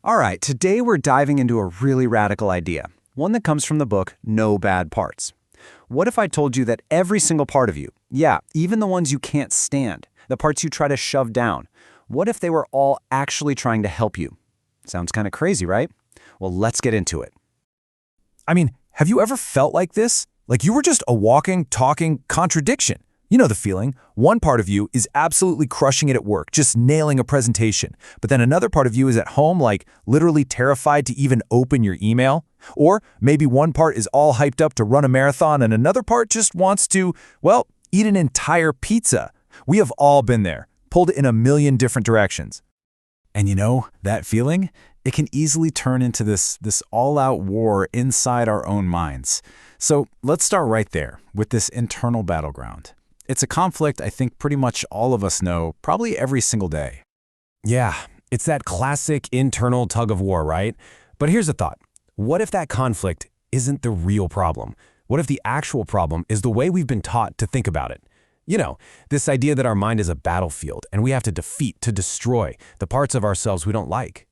All right, today we're diving into a really radical idea, one that comes from the book No Bad Parts. What if I told you that every single part of you, yeah, even the ones you can't stand, the parts you try to shove down, what if they were all actually trying to help you? Sounds kind of crazy, right? Well, let's get into it. I mean, have you ever felt like this? Like you were just a walking, talking contradiction. You know the feeling. One part of you is absolutely crushing it at work, just nailing a presentation. But then another part of you is at home, like literally terrified to even open your email. Or maybe one part is all hyped up to run a marathon and another part just wants to, well, eat an entire pizza. We have all been there, pulled in a million different directions. And you know, that feeling? It can easily turn into this all-out war inside our own minds. So let's start right there with this internal battleground. It's a conflict I think pretty much all of us know, probably every single day. Yeah, it's that classic internal tug of war, right? But here's a thought. What if that conflict isn't the real problem? What if the actual problem is the way we've been taught to think about it? You know, this idea that our mind is a battlefield and we have to defeat, to destroy the parts of ourselves we don't like.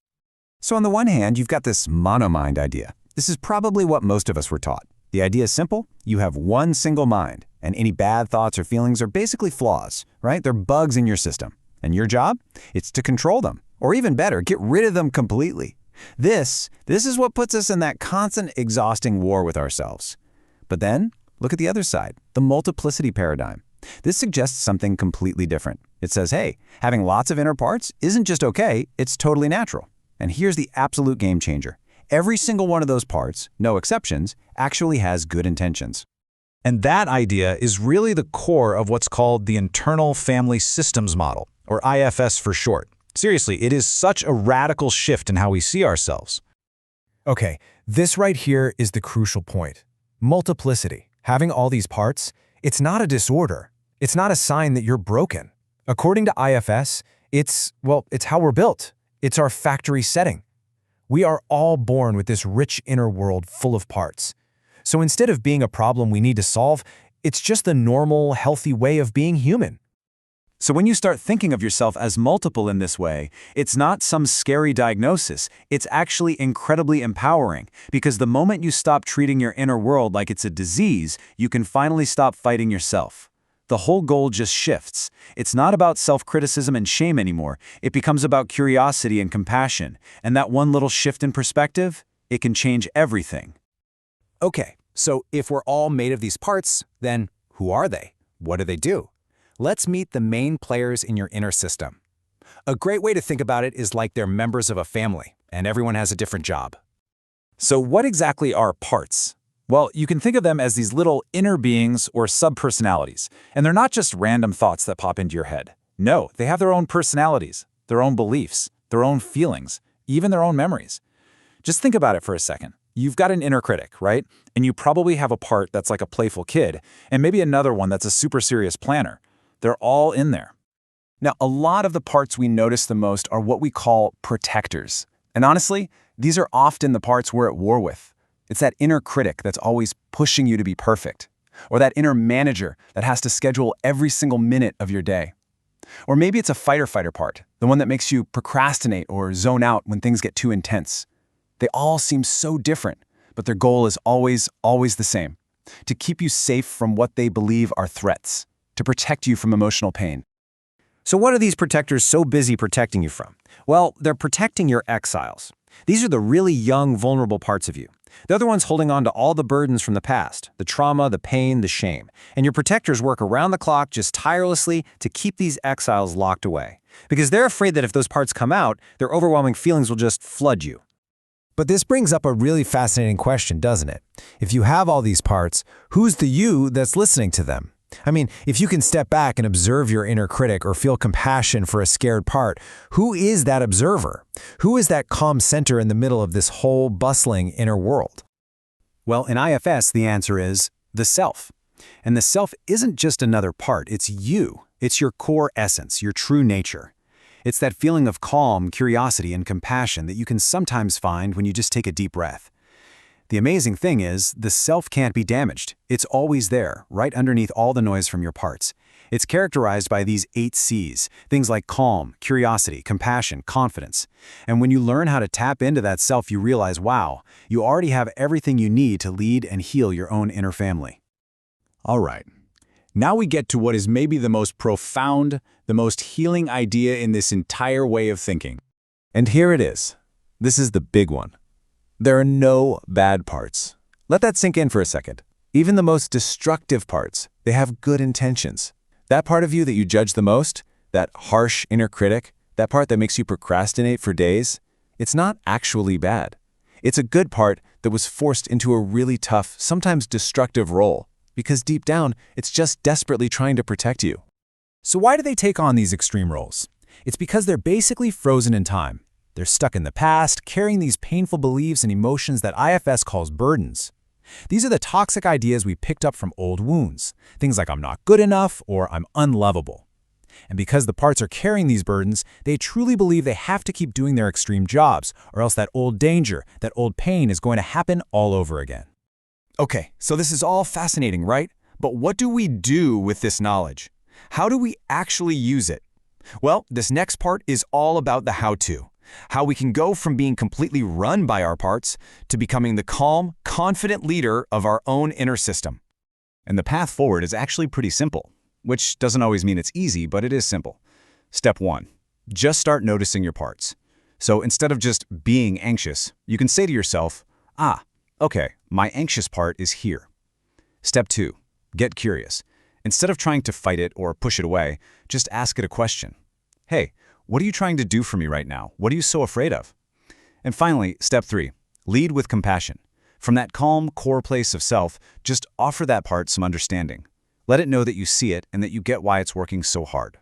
So on the one hand, you've got this monomind idea. This is probably what most of us were taught. The idea is simple. You have one single mind, and any bad thoughts or feelings are basically flaws, right? They're bugs in your system. And your job? It's to control them, or even better, get rid of them completely. This is what puts us in that constant, exhausting war with ourselves. But then, look at the other side, the multiplicity paradigm. This suggests something completely different. It says, hey, having lots of inner parts isn't just okay, it's totally natural. And here's the absolute game changer. Every single one of those parts, no exceptions, actually has good intentions. And that idea is really the core of what's called the Internal Family Systems Model, or IFS for short. Seriously, it is such a radical shift in how we see ourselves. Okay, this right here is the crucial point. Multiplicity, having all these parts, it's not a disorder. It's not a sign that you're broken. According to IFS, it's how we're built. It's our factory setting. We are all born with this rich inner world full of parts. So instead of being a problem we need to solve, it's just the normal, healthy way of being human. So when you start thinking of yourself as multiple in this way, it's not some scary diagnosis. It's actually incredibly empowering, because the moment you stop treating your inner world like it's a disease, you can finally stop fighting yourself. The whole goal just shifts. It's not about self-criticism and shame anymore. It becomes about curiosity and compassion. And that one little shift in perspective, it can change everything. Okay, so if we're all made of these parts, then who are they? What do they do? Let's meet the main players in your inner system. A great way to think about it is like they're members of a family, and everyone has a different job. So what exactly are parts? Well, you can think of them as these little inner beings or subpersonalities, and they're not just random thoughts that pop into your head. No, they have their own personalities, their own beliefs, their own feelings, even their own memories. Just think about it for a second. You've got an inner critic, right? And you probably have a part that's like a playful kid, and maybe another one that's a super serious planner. They're all in there. Now, a lot of the parts we notice the most are what we call protectors. And honestly, these are often the parts we're at war with. It's that inner critic that's always pushing you to be perfect, or that inner manager that has to schedule every single minute of your day. Or maybe it's a fighter part, the one that makes you procrastinate or zone out when things get too intense. They all seem so different, but their goal is always the same: to keep you safe from what they believe are threats, to protect you from emotional pain. So what are these protectors so busy protecting you from? Well, they're protecting your exiles. These are the really young, vulnerable parts of you. They're the ones holding on to all the burdens from the past, the trauma, the pain, the shame. And your protectors work around the clock just tirelessly to keep these exiles locked away. Because they're afraid that if those parts come out, their overwhelming feelings will just flood you. But this brings up a really fascinating question, doesn't it? If you have all these parts, who's the you that's listening to them? I mean, if you can step back and observe your inner critic or feel compassion for a scared part, who is that observer? Who is that calm center in the middle of this whole bustling inner world? Well, in IFS, the answer is the self. And the self isn't just another part, it's you. It's your core essence, your true nature. It's that feeling of calm, curiosity, and compassion that you can sometimes find when you just take a deep breath. The amazing thing is, the self can't be damaged. It's always there, right underneath all the noise from your parts. It's characterized by these 8 C's, things like calm, curiosity, compassion, confidence. And when you learn how to tap into that self, you realize, wow, you already have everything you need to lead and heal your own inner family. All right. Now we get to what is maybe the most profound, the most healing idea in this entire way of thinking. And here it is. This is the big one. There are no bad parts. Let that sink in for a second. Even the most destructive parts, they have good intentions. That part of you that you judge the most, that harsh inner critic, that part that makes you procrastinate for days, it's not actually bad. It's a good part that was forced into a really tough, sometimes destructive role, because deep down, it's just desperately trying to protect you. So why do they take on these extreme roles? It's because they're basically frozen in time. They're stuck in the past, carrying these painful beliefs and emotions that IFS calls burdens. These are the toxic ideas we picked up from old wounds, things like I'm not good enough or I'm unlovable. And because the parts are carrying these burdens, they truly believe they have to keep doing their extreme jobs, or else that old danger, that old pain is going to happen all over again. Okay, so this is all fascinating, right? But what do we do with this knowledge? How do we actually use it? Well, this next part is all about the how-to. How we can go from being completely run by our parts to becoming the calm, confident leader of our own inner system. And the path forward is actually pretty simple, which doesn't always mean it's easy, but it is simple. Step 1. Just start noticing your parts. So instead of just being anxious, you can say to yourself, okay, my anxious part is here. Step 2. Get curious. Instead of trying to fight it or push it away, just ask it a question. Hey, what are you trying to do for me right now? What are you so afraid of? And finally, step 3. Lead with compassion. From that calm, core place of self, just offer that part some understanding. Let it know that you see it and that you get why it's working so hard.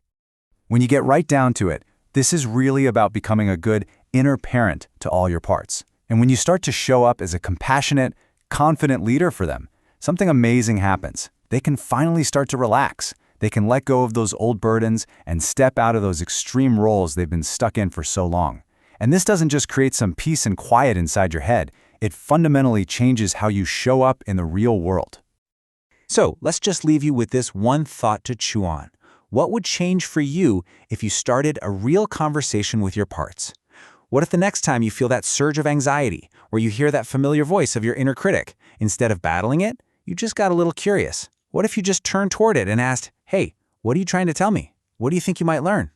When you get right down to it, this is really about becoming a good inner parent to all your parts. And when you start to show up as a compassionate, confident leader for them, something amazing happens. They can finally start to relax. They can let go of those old burdens and step out of those extreme roles they've been stuck in for so long. And this doesn't just create some peace and quiet inside your head. It fundamentally changes how you show up in the real world. So let's just leave you with this one thought to chew on. What would change for you if you started a real conversation with your parts? What if the next time you feel that surge of anxiety, or you hear that familiar voice of your inner critic, instead of battling it, you just got a little curious? What if you just turned toward it and asked, hey, what are you trying to tell me? What do you think you might learn?